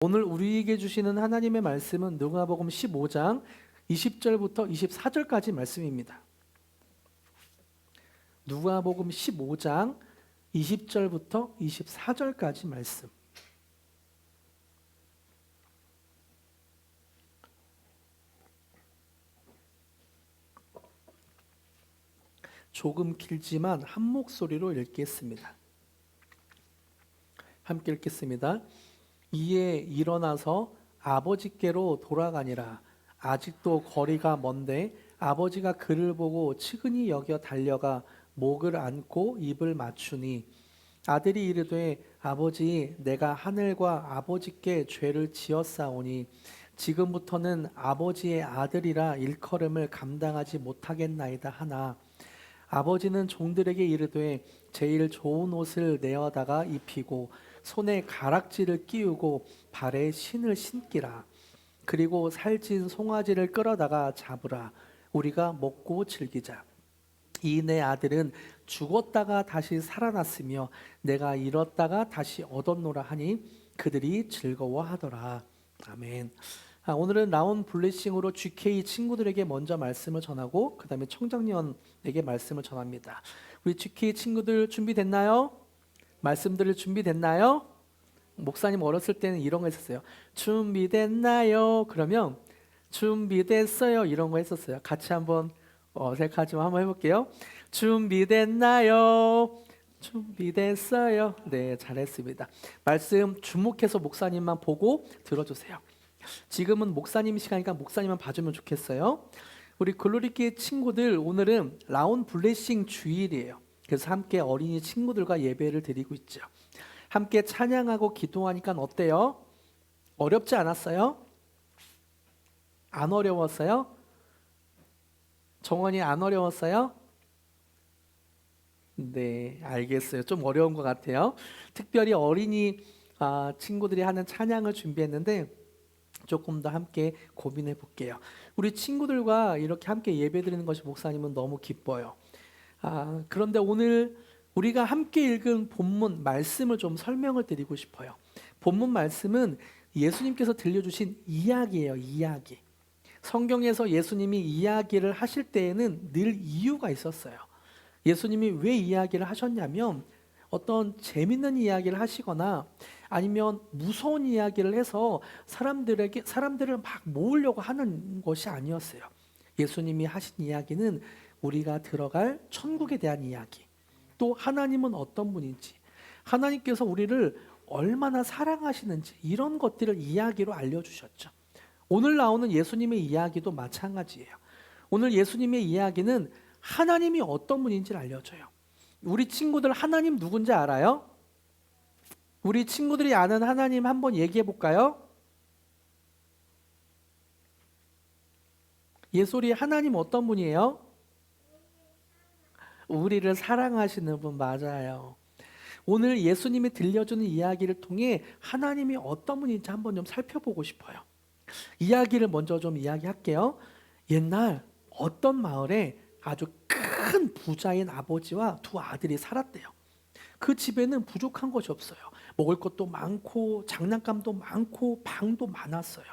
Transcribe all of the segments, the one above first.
오늘 우리에게 주시는 하나님의 말씀은 누가복음 15장 20절부터 24절까지 말씀입니다. 누가복음 15장 20절부터 24절까지 말씀. 조금 길지만 한 목소리로 읽겠습니다. 함께 읽겠습니다. 이에 일어나서 아버지께로 돌아가니라. 아직도 거리가 먼데 아버지가 그를 보고 측은히 여겨 달려가 목을 안고 입을 맞추니 아들이 이르되 아버지 내가 하늘과 아버지께 죄를 지었사오니 지금부터는 아버지의 아들이라 일컬음을 감당하지 못하겠나이다 하나 아버지는 종들에게 이르되 제일 좋은 옷을 내어다가 입히고 손에 가락지를 끼우고 발에 신을 신기라. 그리고 살찐 송아지를 끌어다가 잡으라. 우리가 먹고 즐기자. 이 내 아들은 죽었다가 다시 살아났으며 내가 잃었다가 다시 얻었노라 하니 그들이 즐거워하더라. 아멘. 오늘은 라운 블레싱으로 GK 친구들에게 먼저 말씀을 전하고 그 다음에 청장년에게 말씀을 전합니다. 우리 GK 친구들 준비됐나요? 말씀 들을 준비됐나요? 목사님 어렸을 때는 이런 거 했었어요. 준비됐나요? 그러면 준비됐어요 이런 거 했었어요. 같이 한번 어색하지만 한번 해볼게요. 준비됐나요? 준비됐어요. 네, 잘했습니다. 말씀 주목해서 목사님만 보고 들어주세요. 지금은 목사님 시간이니까 목사님만 봐주면 좋겠어요. 우리 글로리키 친구들 오늘은 라운 블레싱 주일이에요. 그래서 함께 어린이 친구들과 예배를 드리고 있죠. 함께 찬양하고 기도하니까 어때요? 어렵지 않았어요? 안 어려웠어요? 정원이 안 어려웠어요? 네, 알겠어요. 좀 어려운 것 같아요. 특별히 어린이 친구들이 하는 찬양을 준비했는데 조금 더 함께 고민해 볼게요. 우리 친구들과 이렇게 함께 예배드리는 것이 목사님은 너무 기뻐요. 그런데 오늘 우리가 함께 읽은 본문 말씀을 좀 설명을 드리고 싶어요. 본문 말씀은 예수님께서 들려주신 이야기예요. 이야기. 성경에서 예수님이 이야기를 하실 때에는 늘 이유가 있었어요. 예수님이 왜 이야기를 하셨냐면 어떤 재밌는 이야기를 하시거나 아니면 무서운 이야기를 해서 사람들을 막 모으려고 하는 것이 아니었어요. 예수님이 하신 이야기는 우리가 들어갈 천국에 대한 이야기, 또 하나님은 어떤 분인지, 하나님께서 우리를 얼마나 사랑하시는지 이런 것들을 이야기로 알려주셨죠. 오늘 나오는 예수님의 이야기도 마찬가지예요. 오늘 예수님의 이야기는 하나님이 어떤 분인지를 알려줘요. 우리 친구들 하나님 누군지 알아요? 우리 친구들이 아는 하나님 한번 얘기해 볼까요? 예솔이 하나님 어떤 분이에요? 우리를 사랑하시는 분 맞아요. 오늘 예수님이 들려주는 이야기를 통해 하나님이 어떤 분인지 한번 좀 살펴보고 싶어요. 이야기를 먼저 좀 이야기할게요. 옛날 어떤 마을에 아주 큰 부자인 아버지와 두 아들이 살았대요. 그 집에는 부족한 것이 없어요. 먹을 것도 많고 장난감도 많고 방도 많았어요.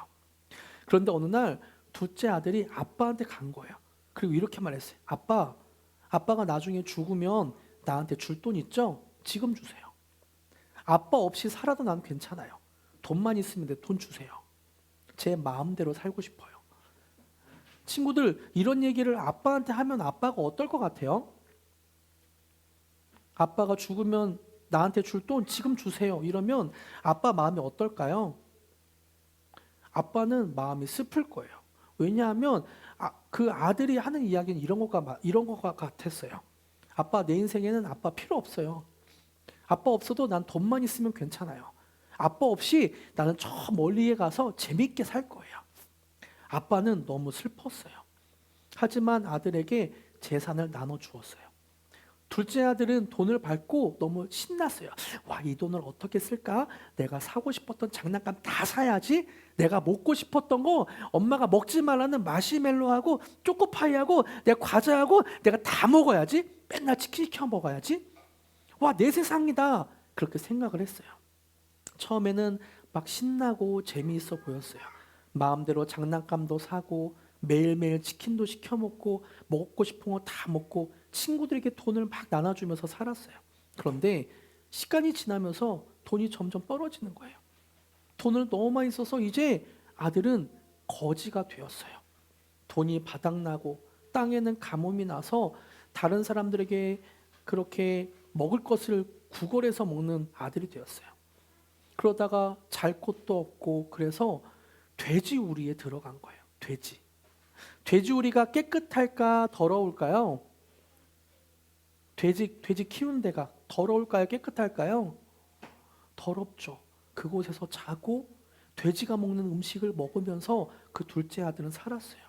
그런데 어느 날 둘째 아들이 아빠한테 간 거예요. 그리고 이렇게 말했어요. 아빠가 나중에 죽으면 나한테 줄 돈 있죠? 지금 주세요. 아빠 없이 살아도 난 괜찮아요. 돈만 있으면 돼. 돈 주세요. 제 마음대로 살고 싶어요. 친구들 이런 얘기를 아빠한테 하면 아빠가 어떨 것 같아요? 아빠가 죽으면 나한테 줄 돈 지금 주세요. 이러면 아빠 마음이 어떨까요? 아빠는 마음이 슬플 거예요. 왜냐하면 그 아들이 하는 이야기는 이런 것 같았어요. 아빠 내 인생에는 아빠 필요 없어요. 아빠 없어도 난 돈만 있으면 괜찮아요. 아빠 없이 나는 저 멀리에 가서 재밌게 살 거예요. 아빠는 너무 슬펐어요. 하지만 아들에게 재산을 나눠 주었어요. 둘째 아들은 돈을 받고 너무 신났어요. 와, 이 돈을 어떻게 쓸까? 내가 사고 싶었던 장난감 다 사야지. 내가 먹고 싶었던 거 엄마가 먹지 말라는 마시멜로하고 초코파이하고 내 과자하고 내가 다 먹어야지. 맨날 치킨 시켜 먹어야지. 와, 내 세상이다. 그렇게 생각을 했어요. 처음에는 막 신나고 재미있어 보였어요. 마음대로 장난감도 사고 매일매일 치킨도 시켜 먹고 먹고 싶은 거 다 먹고 친구들에게 돈을 막 나눠주면서 살았어요. 그런데 시간이 지나면서 돈이 점점 떨어지는 거예요. 돈을 너무 많이 써서 이제 아들은 거지가 되었어요. 돈이 바닥나고 땅에는 가뭄이 나서 다른 사람들에게 그렇게 먹을 것을 구걸해서 먹는 아들이 되었어요. 그러다가 잘 곳도 없고 그래서 돼지우리에 들어간 거예요. 돼지우리가 깨끗할까 더러울까요? 돼지 키우는 데가 더러울까요? 깨끗할까요? 더럽죠. 그곳에서 자고 돼지가 먹는 음식을 먹으면서 그 둘째 아들은 살았어요.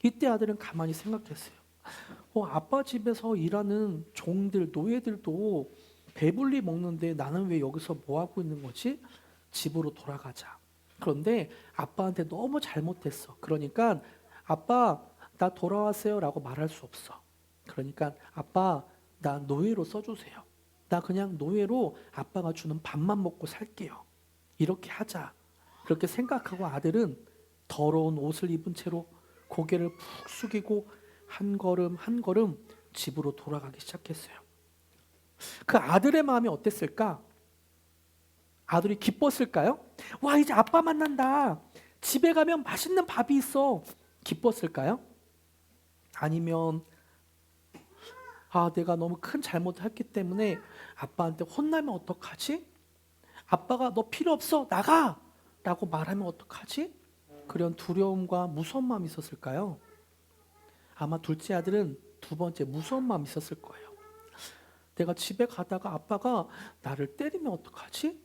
이때 아들은 가만히 생각했어요. 아빠 집에서 일하는 종들, 노예들도 배불리 먹는데 나는 왜 여기서 뭐 하고 있는 거지? 집으로 돌아가자. 그런데 아빠한테 너무 잘못했어. 그러니까 아빠 나 돌아왔어요 라고 말할 수 없어. 그러니까 아빠 나 노예로 써주세요. 나 그냥 노예로 아빠가 주는 밥만 먹고 살게요. 이렇게 하자. 그렇게 생각하고 아들은 더러운 옷을 입은 채로 고개를 푹 숙이고 한 걸음 한 걸음 집으로 돌아가기 시작했어요. 그 아들의 마음이 어땠을까? 아들이 기뻤을까요? 와, 이제 아빠 만난다. 집에 가면 맛있는 밥이 있어. 기뻤을까요? 아니면 내가 너무 큰 잘못을 했기 때문에 아빠한테 혼나면 어떡하지? 아빠가 너 필요 없어. 나가! 라고 말하면 어떡하지? 그런 두려움과 무서운 마음이 있었을까요? 아마 둘째 아들은 두 번째 무서운 마음이 있었을 거예요. 내가 집에 가다가 아빠가 나를 때리면 어떡하지?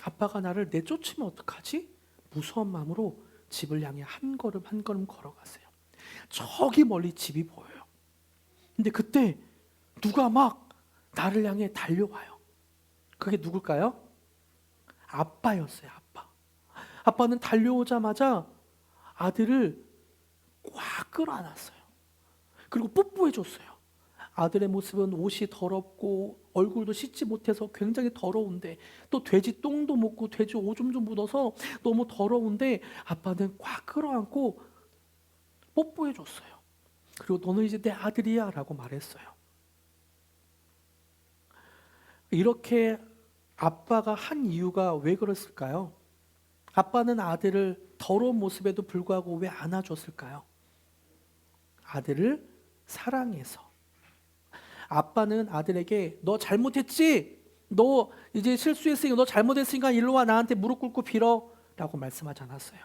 아빠가 나를 내쫓으면 어떡하지? 무서운 마음으로 집을 향해 한 걸음 한 걸음 걸어갔어요. 저기 멀리 집이 보여요. 근데 그때 누가 막 나를 향해 달려와요. 그게 누굴까요? 아빠였어요. 아빠는 달려오자마자 아들을 꽉 끌어안았어요. 그리고 뽀뽀해 줬어요. 아들의 모습은 옷이 더럽고 얼굴도 씻지 못해서 굉장히 더러운데 또 돼지 똥도 먹고 돼지 오줌도 묻어서 너무 더러운데 아빠는 꽉 끌어안고 뽀뽀해 줬어요. 그리고 너는 이제 내 아들이야 라고 말했어요. 이렇게 아빠가 한 이유가 왜 그랬을까요? 아빠는 아들을 더러운 모습에도 불구하고 왜 안아줬을까요? 아들을 사랑해서. 아빠는 아들에게 너 잘못했지? 너 이제 실수했으니까 너 잘못했으니까 일로 와 나한테 무릎 꿇고 빌어 라고 말씀하지 않았어요.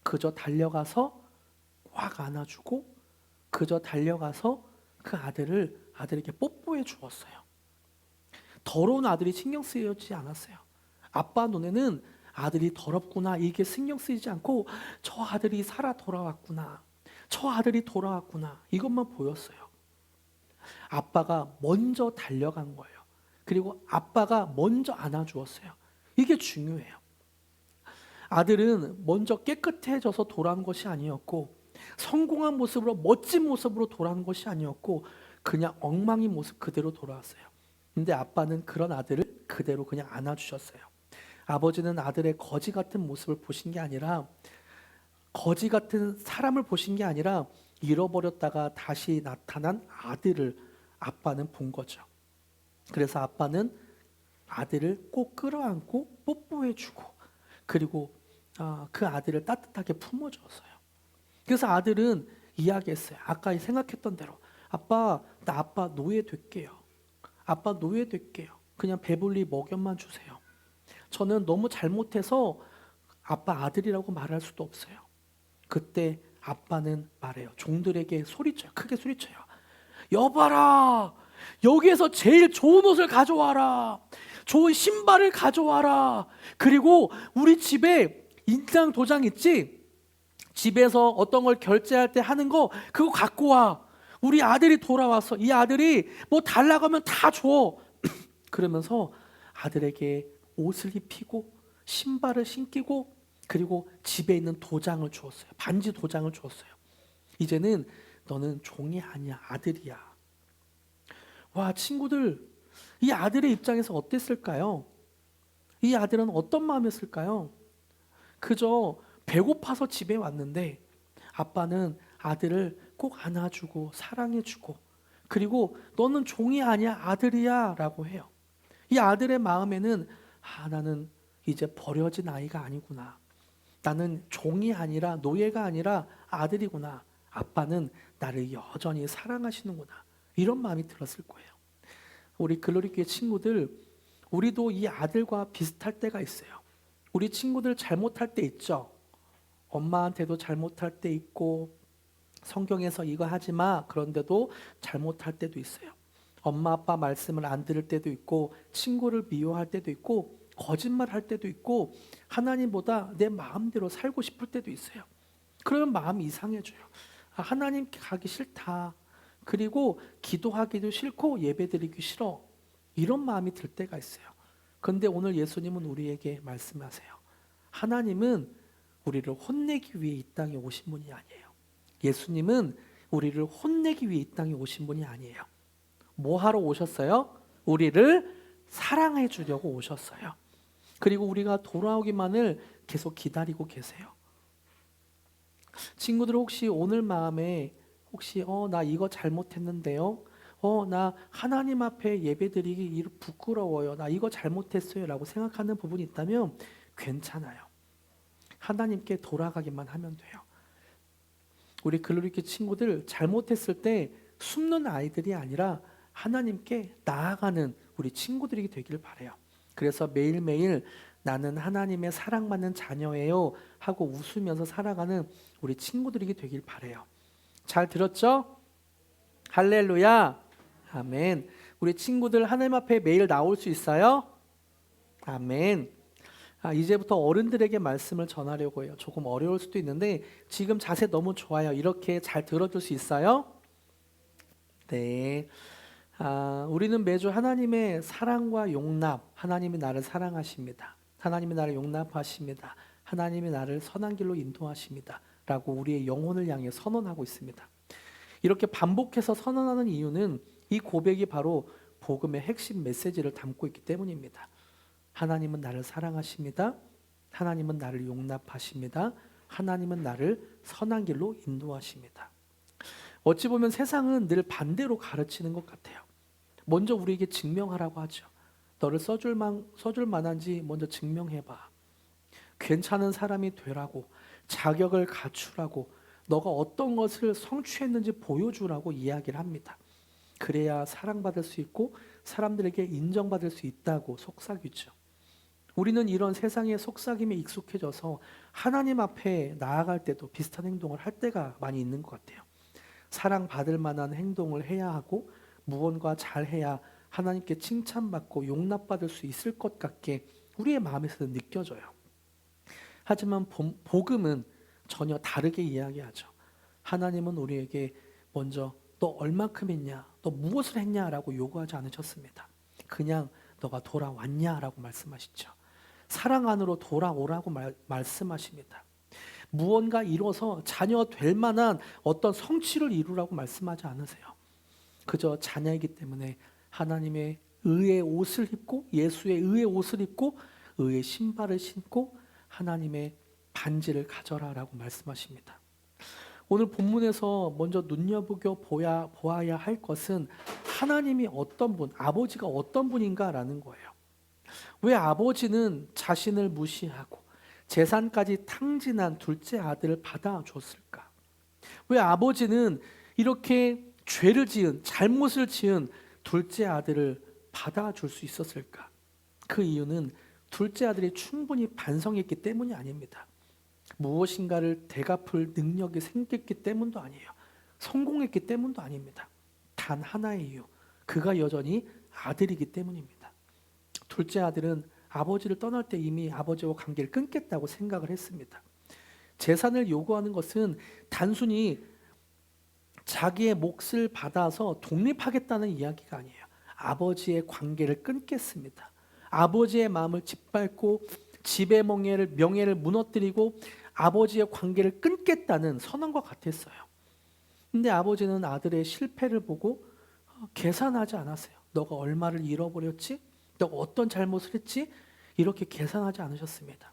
그저 달려가서 꽉 안아주고 그저 달려가서 그 아들에게 뽀뽀해 주었어요. 더러운 아들이 신경 쓰이지 않았어요. 아빠 눈에는 아들이 더럽구나 이게 신경 쓰이지 않고 저 아들이 살아 돌아왔구나. 저 아들이 돌아왔구나. 이것만 보였어요. 아빠가 먼저 달려간 거예요. 그리고 아빠가 먼저 안아주었어요. 이게 중요해요. 아들은 먼저 깨끗해져서 돌아온 것이 아니었고 성공한 모습으로 멋진 모습으로 돌아온 것이 아니었고 그냥 엉망인 모습 그대로 돌아왔어요. 근데 아빠는 그런 아들을 그대로 그냥 안아주셨어요. 아버지는 아들의 거지 같은 모습을 보신 게 아니라 거지 같은 사람을 보신 게 아니라 잃어버렸다가 다시 나타난 아들을 아빠는 본 거죠. 그래서 아빠는 아들을 꼭 끌어안고 뽀뽀해주고 그리고 그 아들을 따뜻하게 품어줬어요. 그래서 아들은 이야기했어요. 아까 생각했던 대로 아빠 나 아빠 노예 될게요. 아빠 노예 될게요. 그냥 배불리 먹여만 주세요. 저는 너무 잘못해서 아빠 아들이라고 말할 수도 없어요. 그때 아빠는 말해요. 종들에게 소리쳐요. 크게 소리쳐요. 여봐라. 여기에서 제일 좋은 옷을 가져와라. 좋은 신발을 가져와라. 그리고 우리 집에 인장 도장 있지? 집에서 어떤 걸 결제할 때 하는 거 그거 갖고 와. 우리 아들이 돌아와서 이 아들이 뭐 달라고 하면 다 줘. 그러면서 아들에게 옷을 입히고 신발을 신기고 그리고 집에 있는 도장을 주었어요. 반지 도장을 주었어요. 이제는 너는 종이 아니야. 아들이야. 와, 친구들, 이 아들의 입장에서 어땠을까요? 이 아들은 어떤 마음이었을까요? 그저 배고파서 집에 왔는데 아빠는 아들을 꼭 안아주고 사랑해주고 그리고 너는 종이 아니야 아들이야 라고 해요. 이 아들의 마음에는 나는 이제 버려진 아이가 아니구나. 나는 종이 아니라 노예가 아니라 아들이구나. 아빠는 나를 여전히 사랑하시는구나. 이런 마음이 들었을 거예요. 우리 글로리교회 친구들, 우리도 이 아들과 비슷할 때가 있어요. 우리 친구들 잘못할 때 있죠. 엄마한테도 잘못할 때 있고 성경에서 이거 하지 마 그런데도 잘못할 때도 있어요. 엄마 아빠 말씀을 안 들을 때도 있고 친구를 미워할 때도 있고 거짓말할 때도 있고 하나님보다 내 마음대로 살고 싶을 때도 있어요. 그러면 마음이 이상해져요. 하나님 가기 싫다. 그리고 기도하기도 싫고 예배드리기 싫어. 이런 마음이 들 때가 있어요. 그런데 오늘 예수님은 우리에게 말씀하세요. 하나님은 우리를 혼내기 위해 이 땅에 오신 분이 아니에요. 예수님은 우리를 혼내기 위해 이 땅에 오신 분이 아니에요. 뭐 하러 오셨어요? 우리를 사랑해 주려고 오셨어요. 그리고 우리가 돌아오기만을 계속 기다리고 계세요. 친구들 혹시 오늘 마음에 혹시 나 이거 잘못했는데요. 나 하나님 앞에 예배드리기 부끄러워요. 나 이거 잘못했어요. 라고 생각하는 부분이 있다면 괜찮아요. 하나님께 돌아가기만 하면 돼요. 우리 글로리교 친구들 잘못했을 때 숨는 아이들이 아니라 하나님께 나아가는 우리 친구들이 되길 바라요. 그래서 매일매일 나는 하나님의 사랑받는 자녀예요 하고 웃으면서 살아가는 우리 친구들이 되길 바라요. 잘 들었죠? 할렐루야. 아멘. 우리 친구들 하나님 앞에 매일 나올 수 있어요? 아멘. 이제부터 어른들에게 말씀을 전하려고 해요. 조금 어려울 수도 있는데 지금 자세 너무 좋아요. 이렇게 잘 들어줄 수 있어요? 네. 우리는 매주 하나님의 사랑과 용납, 하나님이 나를 사랑하십니다. 하나님이 나를 용납하십니다. 하나님이 나를 선한 길로 인도하십니다. 라고 우리의 영혼을 향해 선언하고 있습니다. 이렇게 반복해서 선언하는 이유는 이 고백이 바로 복음의 핵심 메시지를 담고 있기 때문입니다. 하나님은 나를 사랑하십니다. 하나님은 나를 용납하십니다. 하나님은 나를 선한 길로 인도하십니다. 어찌 보면 세상은 늘 반대로 가르치는 것 같아요. 먼저 우리에게 증명하라고 하죠. 너를 써줄 만한지 먼저 증명해봐. 괜찮은 사람이 되라고, 자격을 갖추라고, 너가 어떤 것을 성취했는지 보여주라고 이야기를 합니다. 그래야 사랑받을 수 있고 사람들에게 인정받을 수 있다고 속삭이죠. 우리는 이런 세상의 속삭임에 익숙해져서 하나님 앞에 나아갈 때도 비슷한 행동을 할 때가 많이 있는 것 같아요. 사랑받을 만한 행동을 해야 하고 무언가 잘해야 하나님께 칭찬받고 용납받을 수 있을 것 같게 우리의 마음에서는 느껴져요. 하지만 복음은 전혀 다르게 이야기하죠. 하나님은 우리에게 먼저 너 얼마큼 했냐, 너 무엇을 했냐라고 요구하지 않으셨습니다. 그냥 너가 돌아왔냐라고 말씀하시죠. 사랑 안으로 돌아오라고 말씀하십니다. 무언가 이뤄서 자녀 될 만한 어떤 성취를 이루라고 말씀하지 않으세요. 그저 자녀이기 때문에 하나님의 의의 옷을 입고 예수의 의의 옷을 입고 의의 신발을 신고 하나님의 반지를 가져라라고 말씀하십니다. 오늘 본문에서 먼저 눈여겨보아야 할 것은 하나님이 어떤 분, 아버지가 어떤 분인가라는 거예요. 왜 아버지는 자신을 무시하고 재산까지 탕진한 둘째 아들을 받아줬을까? 왜 아버지는 이렇게 죄를 지은, 잘못을 지은 둘째 아들을 받아줄 수 있었을까? 그 이유는 둘째 아들이 충분히 반성했기 때문이 아닙니다. 무엇인가를 되갚을 능력이 생겼기 때문도 아니에요. 성공했기 때문도 아닙니다. 단 하나의 이유, 그가 여전히 아들이기 때문입니다. 둘째 아들은 아버지를 떠날 때 이미 아버지와 관계를 끊겠다고 생각을 했습니다. 재산을 요구하는 것은 단순히 자기의 몫을 받아서 독립하겠다는 이야기가 아니에요. 아버지의 관계를 끊겠습니다. 아버지의 마음을 짓밟고 집의 명예를 무너뜨리고 아버지의 관계를 끊겠다는 선언과 같았어요. 근데 아버지는 아들의 실패를 보고 계산하지 않았어요. 너가 얼마를 잃어버렸지? 너가 어떤 잘못을 했지? 이렇게 계산하지 않으셨습니다.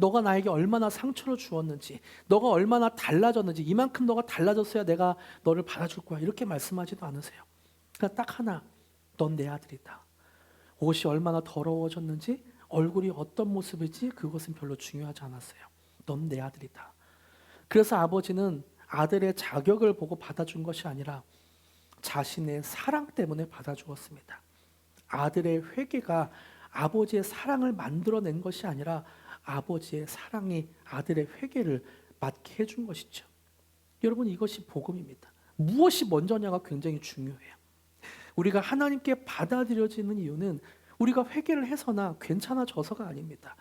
너가 나에게 얼마나 상처를 주었는지, 너가 얼마나 달라졌는지, 이만큼 너가 달라졌어야 내가 너를 받아줄 거야. 이렇게 말씀하지도 않으세요. 그냥 딱 하나, 넌 내 아들이다. 옷이 얼마나 더러워졌는지, 얼굴이 어떤 모습일지 그것은 별로 중요하지 않았어요. 넌 내 아들이다. 그래서 아버지는 아들의 자격을 보고 받아준 것이 아니라 자신의 사랑 때문에 받아주었습니다. 아들의 회개가 아버지의 사랑을 만들어낸 것이 아니라 아버지의 사랑이 아들의 회개를 맞게 해준 것이죠. 여러분, 이것이 복음입니다. 무엇이 먼저냐가 굉장히 중요해요. 우리가 하나님께 받아들여지는 이유는 우리가 회개를 해서나 괜찮아져서가 아닙니다.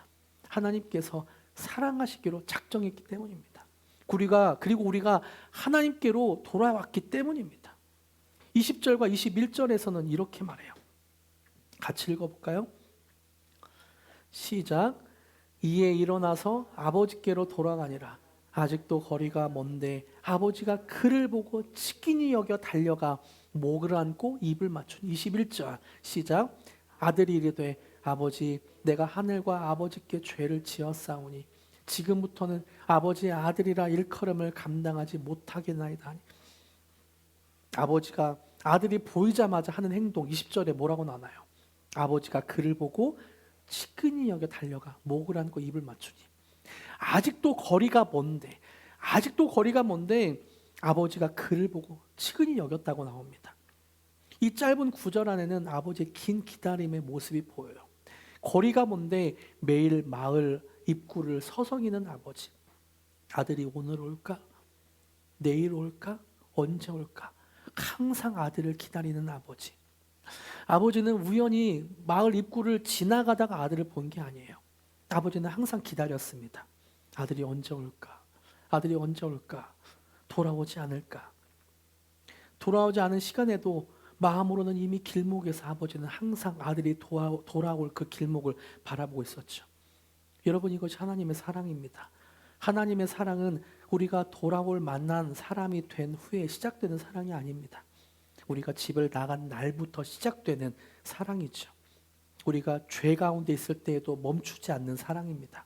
하나님께서 사랑하시기로 작정했기 때문입니다. 그리고 우리가 하나님께로 돌아왔기 때문입니다. 20절과 21절에서는 이렇게 말해요. 같이 읽어볼까요? 시작. 이에 일어나서 아버지께로 돌아가니라. 아직도 거리가 먼데 아버지가 그를 보고 치킨이 여겨 달려가 목을 안고 입을 맞춘 21절 시작. 아들이 이르되 아버지 내가 하늘과 아버지께 죄를 지었사오니 지금부터는 아버지의 아들이라 일컬음을 감당하지 못하겠나이다 하니 아버지가 아들이 보이자마자 하는 행동 20절에 뭐라고 나와요? 아버지가 그를 보고 치근히 여겨 달려가 목을 안고 입을 맞추니 아직도 거리가 먼데 아버지가 그를 보고 치근히 여겼다고 나옵니다. 이 짧은 구절 안에는 아버지의 긴 기다림의 모습이 보여요. 거리가 먼데 매일 마을 입구를 서성이는 아버지. 아들이 오늘 올까? 내일 올까? 언제 올까? 항상 아들을 기다리는 아버지. 아버지는 우연히 마을 입구를 지나가다가 아들을 본 게 아니에요. 아버지는 항상 기다렸습니다. 아들이 언제 올까? 아들이 언제 올까? 돌아오지 않을까? 돌아오지 않은 시간에도 마음으로는 이미 길목에서 아버지는 항상 아들이 돌아올 그 길목을 바라보고 있었죠. 여러분, 이것이 하나님의 사랑입니다. 하나님의 사랑은 우리가 돌아올 만난 사람이 된 후에 시작되는 사랑이 아닙니다. 우리가 집을 나간 날부터 시작되는 사랑이죠. 우리가 죄 가운데 있을 때에도 멈추지 않는 사랑입니다.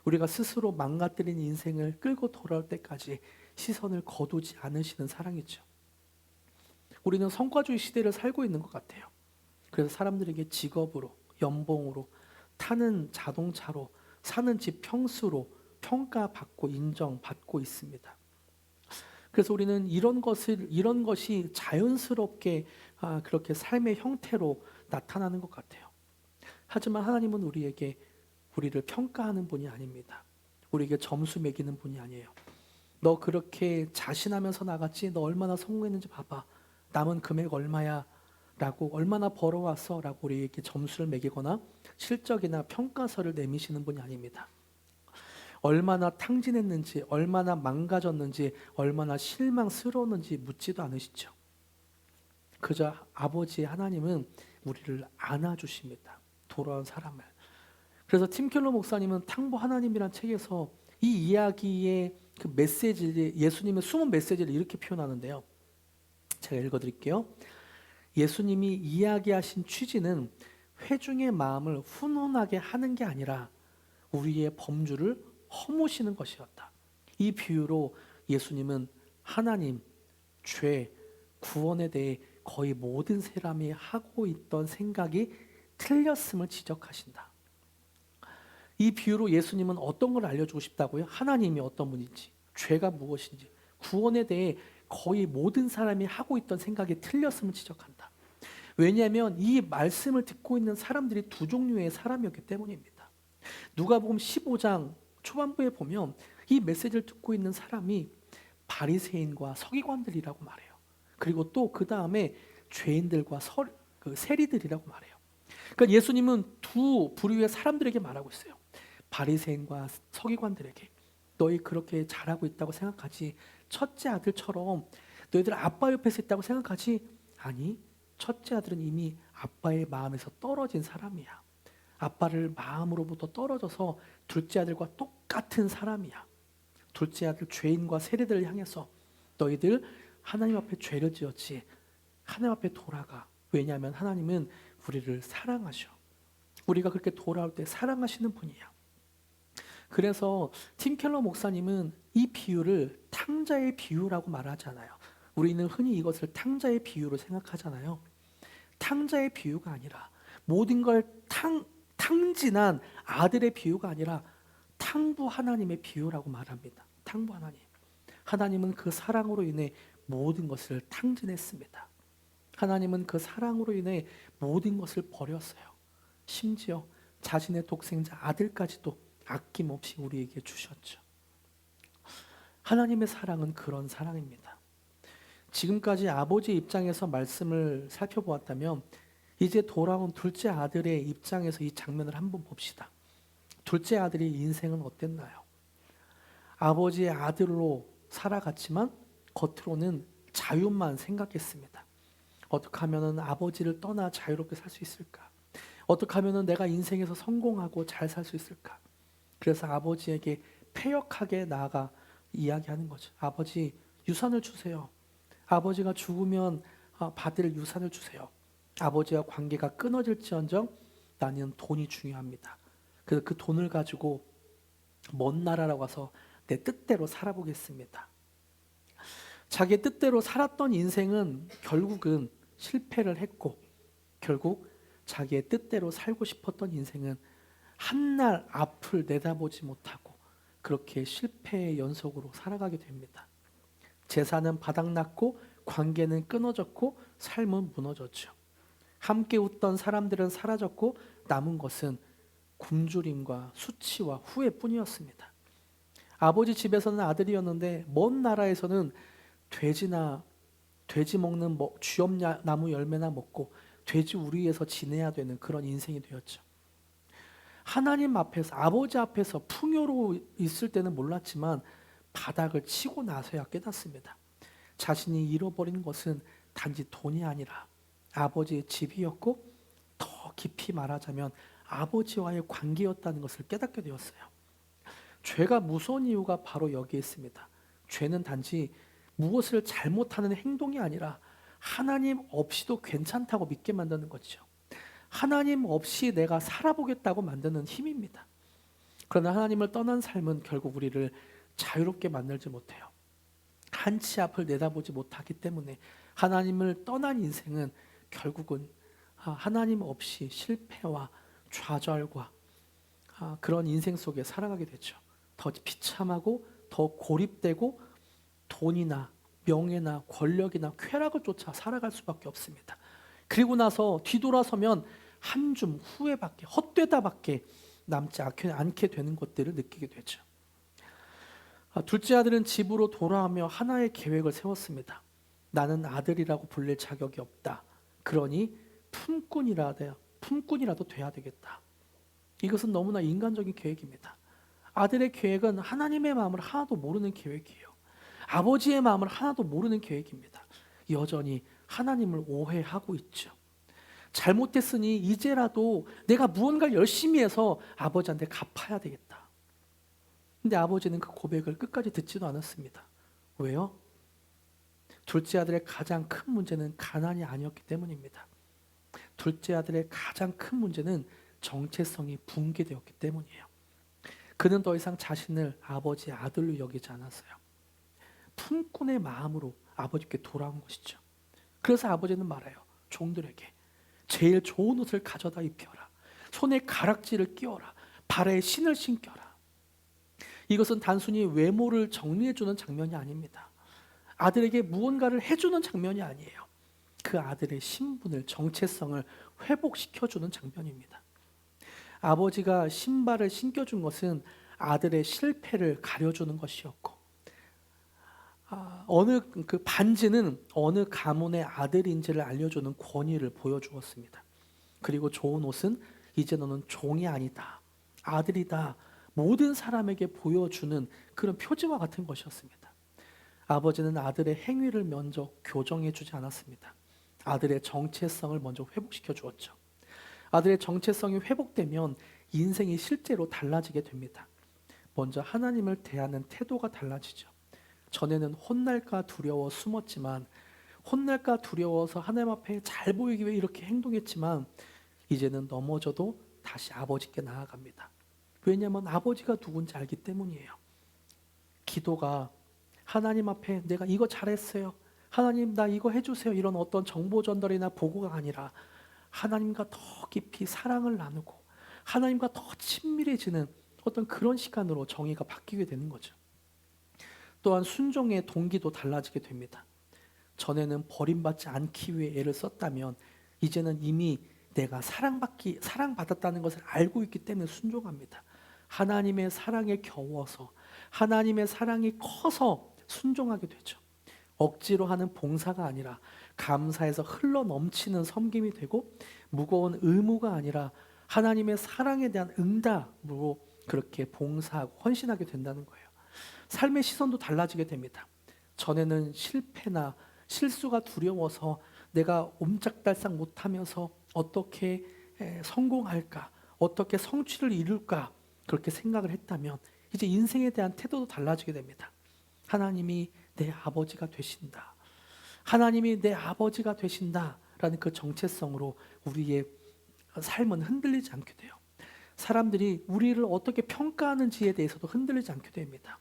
우리가 스스로 망가뜨린 인생을 끌고 돌아올 때까지 시선을 거두지 않으시는 사랑이죠. 우리는 성과주의 시대를 살고 있는 것 같아요. 그래서 사람들에게 직업으로, 연봉으로, 타는 자동차로, 사는 집 평수로 평가받고 인정받고 있습니다. 그래서 우리는 이런 것이 자연스럽게 그렇게 삶의 형태로 나타나는 것 같아요. 하지만 하나님은 우리를 평가하는 분이 아닙니다. 우리에게 점수 매기는 분이 아니에요. 너 그렇게 자신하면서 나갔지? 너 얼마나 성공했는지 봐봐. 남은 금액 얼마야? 라고 얼마나 벌어왔어? 라고 우리에게 점수를 매기거나 실적이나 평가서를 내미시는 분이 아닙니다. 얼마나 탕진했는지, 얼마나 망가졌는지, 얼마나 실망스러웠는지 묻지도 않으시죠. 그저 아버지 하나님은 우리를 안아주십니다. 돌아온 사람을. 그래서 팀 켈러 목사님은 탕보 하나님이란 책에서 이 이야기의 그 메시지, 예수님의 숨은 메시지를 이렇게 표현하는데요. 제가 읽어드릴게요. 예수님이 이야기하신 취지는 회중의 마음을 훈훈하게 하는 게 아니라 우리의 범주를 허무시는 것이었다. 이 비유로 예수님은 하나님, 죄, 구원에 대해 거의 모든 사람이 하고 있던 생각이 틀렸음을 지적하신다. 이 비유로 예수님은 어떤 걸 알려주고 싶다고요? 하나님이 어떤 분인지, 죄가 무엇인지, 구원에 대해 거의 모든 사람이 하고 있던 생각이 틀렸음을 지적한다. 왜냐하면 이 말씀을 듣고 있는 사람들이 두 종류의 사람이었기 때문입니다. 누가복음 15장 초반부에 보면 이 메시지를 듣고 있는 사람이 바리새인과 서기관들이라고 말해요. 그리고 또 그 다음에 죄인들과 세리들이라고 말해요. 그러니까 예수님은 두 부류의 사람들에게 말하고 있어요. 바리새인과 서기관들에게 너희 그렇게 잘하고 있다고 생각하지? 첫째 아들처럼 너희들 아빠 옆에서 있다고 생각하지? 아니, 첫째 아들은 이미 아빠의 마음에서 떨어진 사람이야. 아빠를 마음으로부터 떨어져서 둘째 아들과 똑같은 사람이야. 둘째 아들 죄인과 세리들을 향해서 너희들 하나님 앞에 죄를 지었지. 하나님 앞에 돌아가. 왜냐하면 하나님은 우리를 사랑하셔. 우리가 그렇게 돌아올 때 사랑하시는 분이야. 그래서 팀 켈러 목사님은 이 비유를 탕자의 비유라고 말하잖아요. 우리는 흔히 이것을 탕자의 비유로 생각하잖아요. 탕자의 비유가 아니라 모든 걸 탕진한 아들의 비유가 아니라 탕부 하나님의 비유라고 말합니다. 탕부 하나님. 하나님은 그 사랑으로 인해 모든 것을 탕진했습니다. 하나님은 그 사랑으로 인해 모든 것을 버렸어요. 심지어 자신의 독생자 아들까지도 아낌없이 우리에게 주셨죠. 하나님의 사랑은 그런 사랑입니다. 지금까지 아버지 입장에서 말씀을 살펴보았다면 이제 돌아온 둘째 아들의 입장에서 이 장면을 한번 봅시다. 둘째 아들의 인생은 어땠나요? 아버지의 아들로 살아갔지만 겉으로는 자유만 생각했습니다. 어떻게 하면 아버지를 떠나 자유롭게 살 수 있을까? 어떻게 하면 내가 인생에서 성공하고 잘 살 수 있을까? 그래서 아버지에게 패역하게 나아가 이야기하는 거죠. 아버지, 유산을 주세요. 아버지가 죽으면 받을 유산을 주세요. 아버지와 관계가 끊어질지언정 나는 돈이 중요합니다. 그래서 그 돈을 가지고 먼 나라로 가서 내 뜻대로 살아보겠습니다. 자기의 뜻대로 살았던 인생은 결국은 실패를 했고, 결국 자기의 뜻대로 살고 싶었던 인생은 한날 앞을 내다보지 못하고 그렇게 실패의 연속으로 살아가게 됩니다. 재산은 바닥났고 관계는 끊어졌고 삶은 무너졌죠. 함께 웃던 사람들은 사라졌고 남은 것은 굶주림과 수치와 후회뿐이었습니다. 아버지 집에서는 아들이었는데 먼 나라에서는 돼지 먹는 쥐엄나무 열매나 먹고 돼지 우리에서 지내야 되는 그런 인생이 되었죠. 하나님 앞에서, 아버지 앞에서 풍요로 있을 때는 몰랐지만 바닥을 치고 나서야 깨닫습니다. 자신이 잃어버린 것은 단지 돈이 아니라 아버지의 집이었고 더 깊이 말하자면 아버지와의 관계였다는 것을 깨닫게 되었어요. 죄가 무서운 이유가 바로 여기에 있습니다. 죄는 단지 무엇을 잘못하는 행동이 아니라 하나님 없이도 괜찮다고 믿게 만드는 거죠. 하나님 없이 내가 살아보겠다고 만드는 힘입니다. 그러나 하나님을 떠난 삶은 결국 우리를 자유롭게 만들지 못해요. 한치 앞을 내다보지 못하기 때문에 하나님을 떠난 인생은 결국은 하나님 없이 실패와 좌절과 그런 인생 속에 살아가게 되죠. 더 비참하고 더 고립되고 돈이나 명예나 권력이나 쾌락을 쫓아 살아갈 수밖에 없습니다. 그리고 나서 뒤돌아서면 한 줌 후회밖에, 헛되다밖에 남지 않게 되는 것들을 느끼게 되죠. 둘째 아들은 집으로 돌아오며 하나의 계획을 세웠습니다. 나는 아들이라고 불릴 자격이 없다. 그러니 품꾼이라도 돼야 되겠다. 이것은 너무나 인간적인 계획입니다. 아들의 계획은 하나님의 마음을 하나도 모르는 계획이에요. 아버지의 마음을 하나도 모르는 계획입니다. 여전히 하나님을 오해하고 있죠. 잘못했으니 이제라도 내가 무언가 열심히 해서 아버지한테 갚아야 되겠다. 근데 아버지는 그 고백을 끝까지 듣지도 않았습니다. 왜요? 둘째 아들의 가장 큰 문제는 가난이 아니었기 때문입니다. 둘째 아들의 가장 큰 문제는 정체성이 붕괴되었기 때문이에요. 그는 더 이상 자신을 아버지의 아들로 여기지 않았어요. 품꾼의 마음으로 아버지께 돌아온 것이죠. 그래서 아버지는 말해요. 종들에게 제일 좋은 옷을 가져다 입혀라. 손에 가락지를 끼워라. 발에 신을 신겨라. 이것은 단순히 외모를 정리해주는 장면이 아닙니다. 아들에게 무언가를 해주는 장면이 아니에요. 그 아들의 신분을, 정체성을 회복시켜주는 장면입니다. 아버지가 신발을 신겨준 것은 아들의 실패를 가려주는 것이었고, 어느 그 반지는 어느 가문의 아들인지를 알려주는 권위를 보여주었습니다. 그리고 좋은 옷은 이제 너는 종이 아니다, 아들이다, 모든 사람에게 보여주는 그런 표지와 같은 것이었습니다. 아버지는 아들의 행위를 먼저 교정해 주지 않았습니다. 아들의 정체성을 먼저 회복시켜 주었죠. 아들의 정체성이 회복되면 인생이 실제로 달라지게 됩니다. 먼저 하나님을 대하는 태도가 달라지죠. 전에는 혼날까 두려워 숨었지만, 혼날까 두려워서 하나님 앞에 잘 보이기 위해 이렇게 행동했지만, 이제는 넘어져도 다시 아버지께 나아갑니다. 왜냐하면 아버지가 누군지 알기 때문이에요. 기도가 하나님 앞에 내가 이거 잘했어요, 하나님 나 이거 해주세요, 이런 어떤 정보 전달이나 보고가 아니라 하나님과 더 깊이 사랑을 나누고 하나님과 더 친밀해지는 어떤 그런 시간으로 정의가 바뀌게 되는 거죠. 또한 순종의 동기도 달라지게 됩니다. 전에는 버림받지 않기 위해 애를 썼다면 이제는 이미 내가 사랑받았다는 것을 알고 있기 때문에 순종합니다. 하나님의 사랑에 겨워서, 하나님의 사랑이 커서 순종하게 되죠. 억지로 하는 봉사가 아니라 감사해서 흘러 넘치는 섬김이 되고, 무거운 의무가 아니라 하나님의 사랑에 대한 응답으로 그렇게 봉사하고 헌신하게 된다는 거예요. 삶의 시선도 달라지게 됩니다. 전에는 실패나 실수가 두려워서 내가 옴짝달싹 못하면서 어떻게 성공할까, 어떻게 성취를 이룰까 그렇게 생각을 했다면 이제 인생에 대한 태도도 달라지게 됩니다. 하나님이 내 아버지가 되신다, 하나님이 내 아버지가 되신다라는 그 정체성으로 우리의 삶은 흔들리지 않게 돼요. 사람들이 우리를 어떻게 평가하는지에 대해서도 흔들리지 않게 됩니다.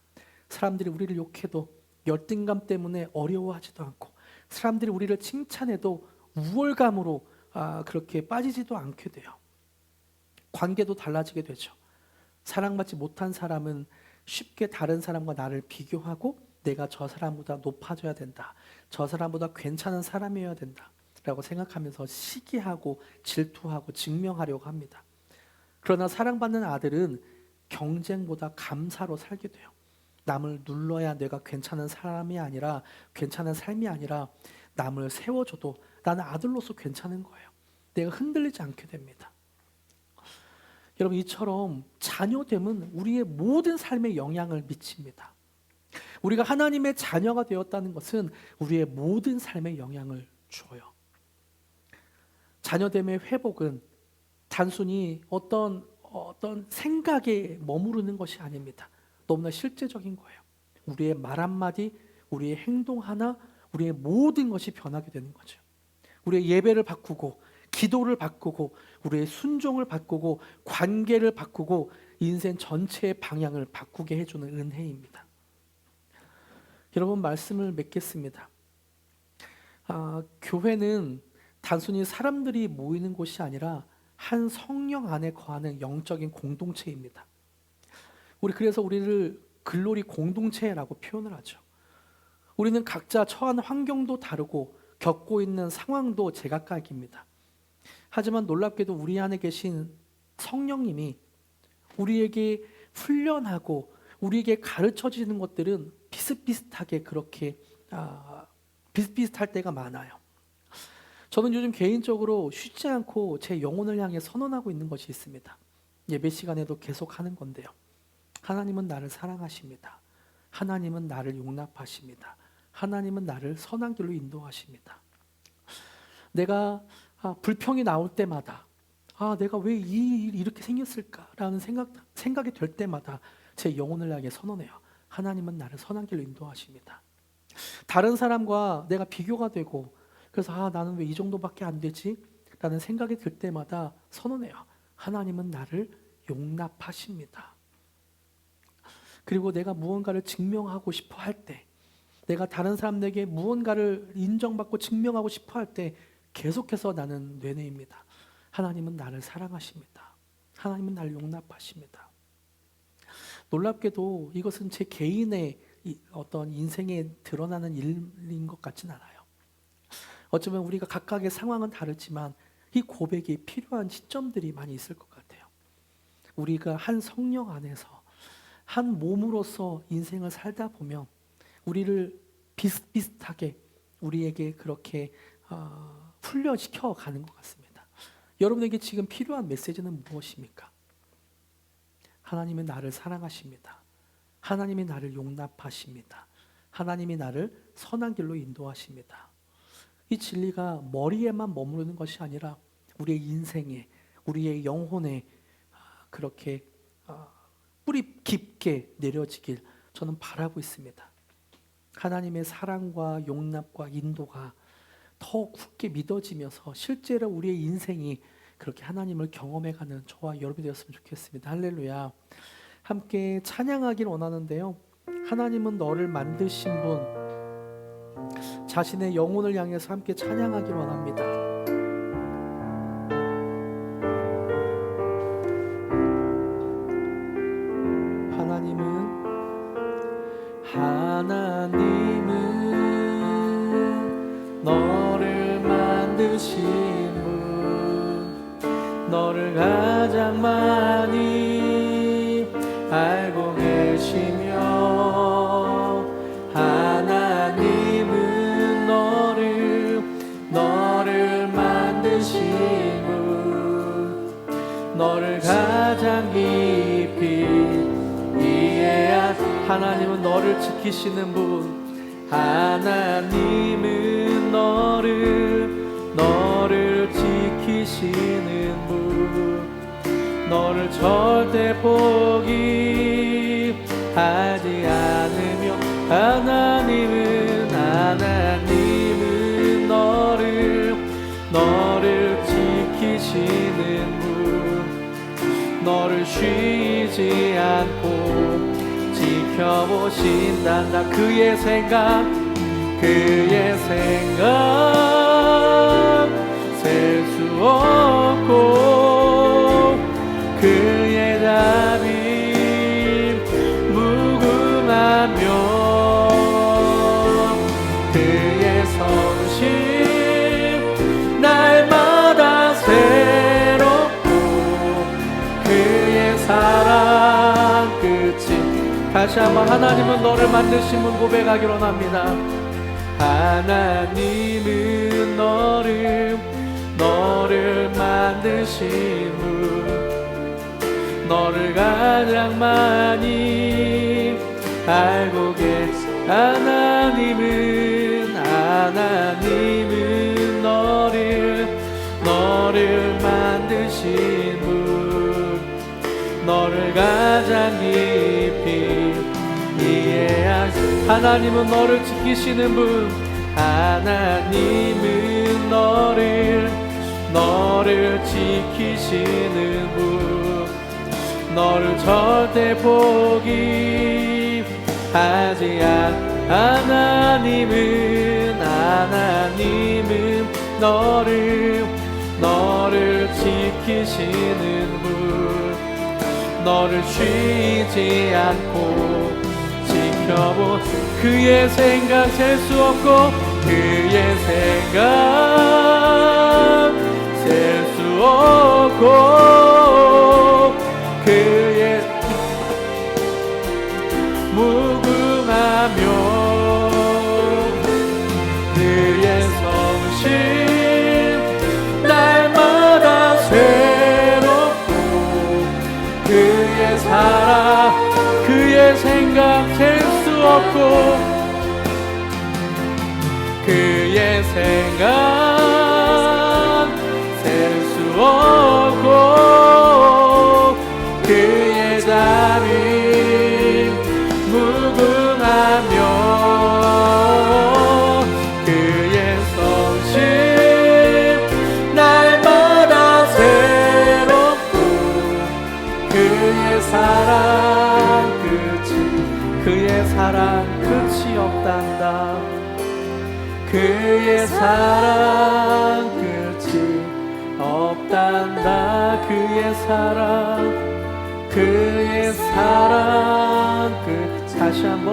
사람들이 우리를 욕해도 열등감 때문에 어려워하지도 않고, 사람들이 우리를 칭찬해도 우월감으로 그렇게 빠지지도 않게 돼요. 관계도 달라지게 되죠. 사랑받지 못한 사람은 쉽게 다른 사람과 나를 비교하고 내가 저 사람보다 높아져야 된다, 저 사람보다 괜찮은 사람이어야 된다 라고 생각하면서 시기하고 질투하고 증명하려고 합니다. 그러나 사랑받는 아들은 경쟁보다 감사로 살게 돼요. 남을 눌러야 내가 괜찮은 사람이 아니라, 괜찮은 삶이 아니라 남을 세워줘도 나는 아들로서 괜찮은 거예요. 내가 흔들리지 않게 됩니다. 여러분, 이처럼 자녀됨은 우리의 모든 삶에 영향을 미칩니다. 우리가 하나님의 자녀가 되었다는 것은 우리의 모든 삶에 영향을 줘요. 자녀됨의 회복은 단순히 어떤 생각에 머무르는 것이 아닙니다. 너무나 실제적인 거예요. 우리의 말 한마디, 우리의 행동 하나, 우리의 모든 것이 변하게 되는 거죠. 우리의 예배를 바꾸고, 기도를 바꾸고, 우리의 순종을 바꾸고, 관계를 바꾸고, 인생 전체의 방향을 바꾸게 해주는 은혜입니다. 여러분, 말씀을 맺겠습니다. 교회는 단순히 사람들이 모이는 곳이 아니라 한 성령 안에 거하는 영적인 공동체입니다. 그래서 우리를 글로리 공동체라고 표현을 하죠. 우리는 각자 처한 환경도 다르고 겪고 있는 상황도 제각각입니다. 하지만 놀랍게도 우리 안에 계신 성령님이 우리에게 훈련하고 우리에게 가르쳐 주는 것들은 비슷비슷하게 그렇게 비슷비슷할 때가 많아요. 저는 요즘 개인적으로 쉬지 않고 제 영혼을 향해 선언하고 있는 것이 있습니다. 예배 시간에도 계속 하는 건데요. 하나님은 나를 사랑하십니다. 하나님은 나를 용납하십니다. 하나님은 나를 선한 길로 인도하십니다. 내가 불평이 나올 때마다 내가 왜 이 일이 이렇게 생겼을까라는 생각이 될 때마다 제 영혼을 향해 선언해요. 하나님은 나를 선한 길로 인도하십니다. 다른 사람과 내가 비교가 되고, 그래서 나는 왜 이 정도밖에 안 되지? 라는 생각이 들 때마다 선언해요. 하나님은 나를 용납하십니다. 그리고 내가 무언가를 증명하고 싶어 할 때, 내가 다른 사람에게 무언가를 인정받고 증명하고 싶어 할 때 계속해서 나는 뇌내입니다. 하나님은 나를 사랑하십니다. 하나님은 나를 용납하십니다. 놀랍게도 이것은 제 개인의 어떤 인생에 드러나는 일인 것 같진 않아요. 어쩌면 우리가 각각의 상황은 다르지만 이 고백이 필요한 시점들이 많이 있을 것 같아요. 우리가 한 성령 안에서 한 몸으로서 인생을 살다 보면 우리를 비슷비슷하게 우리에게 그렇게 훈련시켜 가는 것 같습니다. 여러분에게 지금 필요한 메시지는 무엇입니까? 하나님은 나를 사랑하십니다. 하나님이 나를 용납하십니다. 하나님이 나를 선한 길로 인도하십니다. 이 진리가 머리에만 머무르는 것이 아니라 우리의 인생에, 우리의 영혼에 그렇게 뿌리 깊게 내려지길 저는 바라고 있습니다. 하나님의 사랑과 용납과 인도가 더 굳게 믿어지면서 실제로 우리의 인생이 그렇게 하나님을 경험해가는 저와 여러분이 되었으면 좋겠습니다. 할렐루야. 함께 찬양하길 원하는데요. 하나님은 너를 만드신 분, 자신의 영혼을 향해서 함께 찬양하길 원합니다. 하나님은 너를 만드신 분, 너를 가장 많이 알고 계시며, 하나님은 너를 만드신 분, 너를 가장 깊이 이해한, 하나님은 너를 지키시는 분, 하나님은 너를 지키시는 분, 너를 절대 포기하지 않으며, 하나님은 너를 지키시는 분, 너를 쉬지 않고 지켜보신단다. 그의 생각 셀 수 없고, 그의 답이 무궁하며, 그의 성실 날마다 새롭고, 그의 사랑 끝이. 다시 한번 하나님은 너를 만드신 분 고백하기를 원합니다. 하나님은 너를 만드신 분, 너를 가장 많이 알고 계시. 하나님은 너를 만드신 분, 너를 가장 깊이 이해하시. 하나님은 너를 지키시는 분, 하나님은 너를 지키시는 분, 너를 절대 포기하지 않. 하나님은 너를 지키시는 분, 너를 쉬지 않고 지켜보. 그의 생각 셀 수 없고, 그의 생각 셀 수 없고, 그의 무궁하며, 그의 성실 날마다 새롭고, 그의 사랑 그의 생각 셀 수 없고, 그의 생각 셀 수 없고, 그의 답이 무궁하며, 그의 성실 날마다 새롭고, 그의 사랑 끝이 없단다. 그의 사랑 끝이 없단다. 그의 사랑 끝. 다시 한번.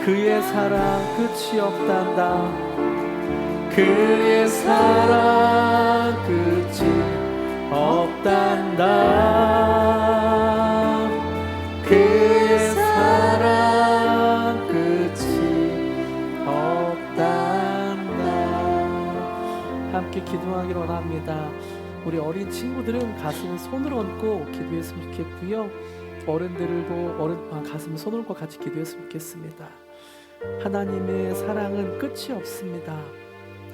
그의 사랑 끝이 없단다. 그의 사랑 끝이 없단다. 그의 사랑 끝이 없단다. 함께 기도하기를 원합니다. 우리 어린 친구들은 가슴을 손으로 얹고 기도했으면 좋겠고요. 어른들도 가슴을 손을 얹고 같이 기도했으면 좋겠습니다. 하나님의 사랑은 끝이 없습니다.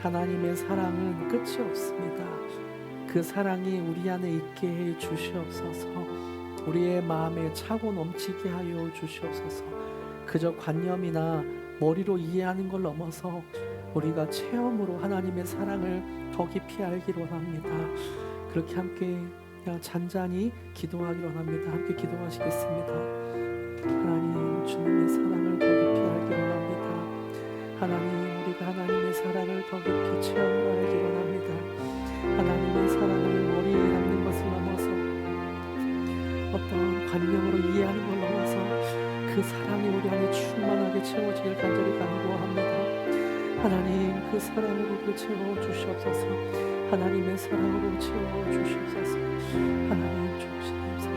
하나님의 사랑은 끝이 없습니다. 그 사랑이 우리 안에 있게 해 주시옵소서. 우리의 마음에 차고 넘치게 하여 주시옵소서. 그저 관념이나 머리로 이해하는 걸 넘어서 우리가 체험으로 하나님의 사랑을 더 깊이 알기를 원합니다. 그렇게 함께 그냥 잔잔히 기도하기로 합니다. 함께 기도하시겠습니다. 하나님, 주님의 사랑을 더 깊이 알기로 합니다. 하나님, 우리가 하나님의 사랑을 더 깊이 체험하기로 합니다. 하나님의 사랑을 머리에 담는 것을 넘어서 어떤 관념으로 이해하는 걸 넘어서 그 사랑이 우리 안에 충만하게 채워지길 간절히 간구합니다. 하나님, 그 사랑으로 우리를 채워주시옵소서. 하나님의 사랑으로 채워주시옵소서. 하나님, 주시옵소서.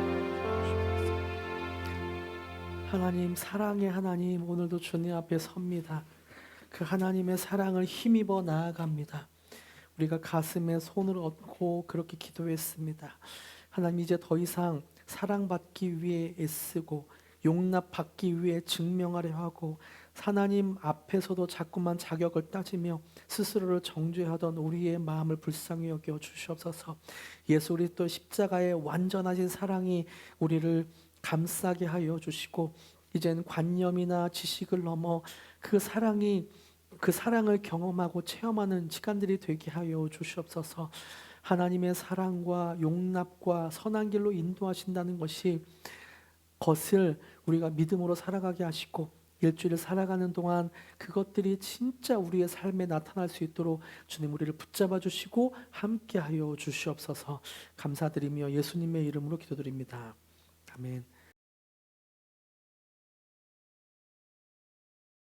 하나님, 사랑의 하나님, 오늘도 주님 앞에 섭니다. 그 하나님의 사랑을 힘입어 나아갑니다. 우리가 가슴에 손을 얹고 그렇게 기도했습니다. 하나님, 이제 더 이상 사랑받기 위해 애쓰고 용납받기 위해 증명하려 하고 하나님 앞에서도 자꾸만 자격을 따지며 스스로를 정죄하던 우리의 마음을 불쌍히 여겨 주시옵소서. 예수 그리스도 십자가의 완전하신 사랑이 우리를 감싸게 하여 주시고 이젠 관념이나 지식을 넘어 그 사랑을 경험하고 체험하는 시간들이 되게 하여 주시옵소서. 하나님의 사랑과 용납과 선한 길로 인도하신다는 것을 우리가 믿음으로 살아가게 하시고 일주일을 살아가는 동안 그것들이 진짜 우리의 삶에 나타날 수 있도록 주님 우리를 붙잡아 주시고 함께하여 주시옵소서. 감사드리며 예수님의 이름으로 기도드립니다. 아멘.